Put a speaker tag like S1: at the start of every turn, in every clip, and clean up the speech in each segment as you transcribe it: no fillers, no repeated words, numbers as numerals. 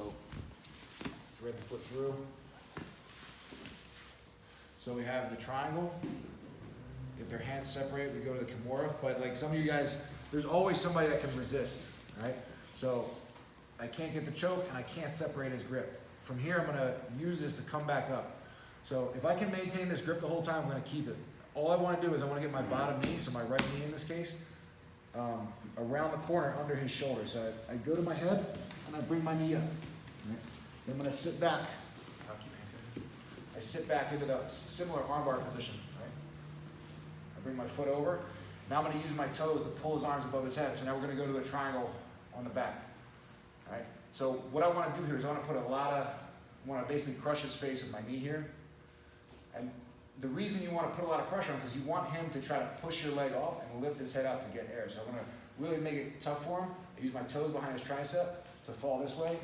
S1: So thread the foot through. So we have the triangle. If their hands separate, we go to the Kimura. But like some of you guys, there's always somebody that can resist, right? So I can't get the choke and I can't separate his grip. From here, I'm gonna use this to come back up. So if I can maintain this grip the whole time, I'm gonna keep it. All I wanna do is I wanna get my bottom knee, so my right knee in this case, around the corner under his shoulder. So I go to my head and I bring my knee up. Right? Then I'm gonna sit back. I sit back into the similar armbar position. Right? I bring my foot over. Now I'm gonna use my toes to pull his arms above his head. So now we're gonna go to a triangle on the back. All right? So what I wanna do here is I wanna basically crush his face with my knee here. And the reason you want to put a lot of pressure on him is you want him to try to push your leg off and lift his head up to get air. So I'm going to really make it tough for him. I use my toes behind his tricep to fall this way.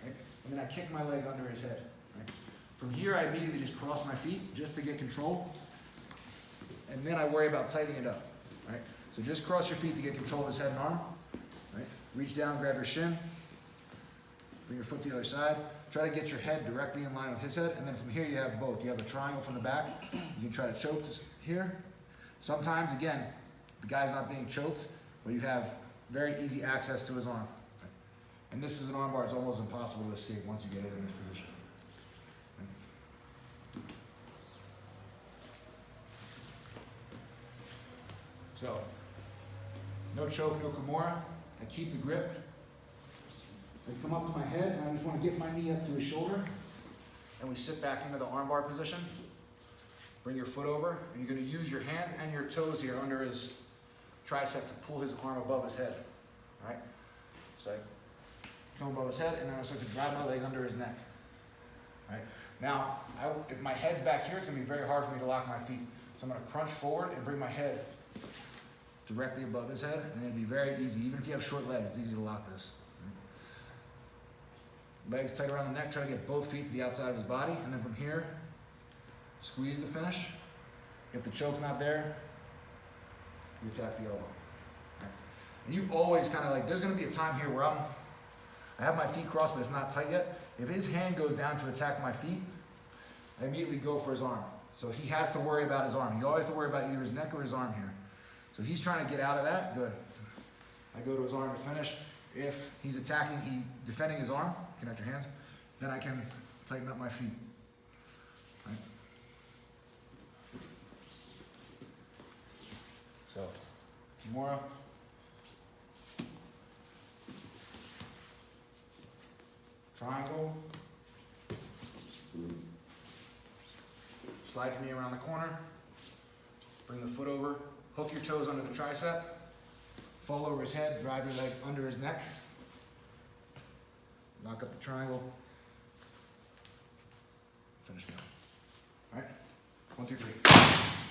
S1: Right? And then I kick my leg under his head. Right? From here, I immediately just cross my feet just to get control. And then I worry about tightening it up. Right? So just cross your feet to get control of his head and arm. Right? Reach down, grab your shin. Bring your foot to the other side. Try to get your head directly in line with his head, and then from here you have both. You have a triangle from the back. You can try to choke this here. Sometimes, again, the guy's not being choked, but you have very easy access to his arm. And this is an armbar. It's almost impossible to escape once you get it in this position. So, no choke, no Kimura. I keep the grip. I come up to my head, and I just want to get my knee up to his shoulder, and we sit back into the armbar position. Bring your foot over, and you're going to use your hands and your toes here under his tricep to pull his arm above his head. All right? So I come above his head, and then I start to drive my leg under his neck. All right? Now, if my head's back here, it's going to be very hard for me to lock my feet. So I'm going to crunch forward and bring my head directly above his head, and it'll be very easy. Even if you have short legs, it's easy to lock this. Legs tight around the neck, try to get both feet to the outside of his body, and then from here, squeeze the finish. If the choke's not there, you attack the elbow. Right. And you always kind of like, there's gonna be a time here where I have my feet crossed, but it's not tight yet. If his hand goes down to attack my feet, I immediately go for his arm. So he has to worry about his arm. He always has to worry about either his neck or his arm here. So he's trying to get out of that, good. I go to his arm to finish. If he's defending his arm, connect your hands, then I can tighten up my feet. Right? So, Kimura. Triangle. Slide your knee around the corner. Bring the foot over. Hook your toes under the tricep. Fall over his head, drive your leg under his neck. Lock up the triangle. Finish now. All right? 1, 2, 3.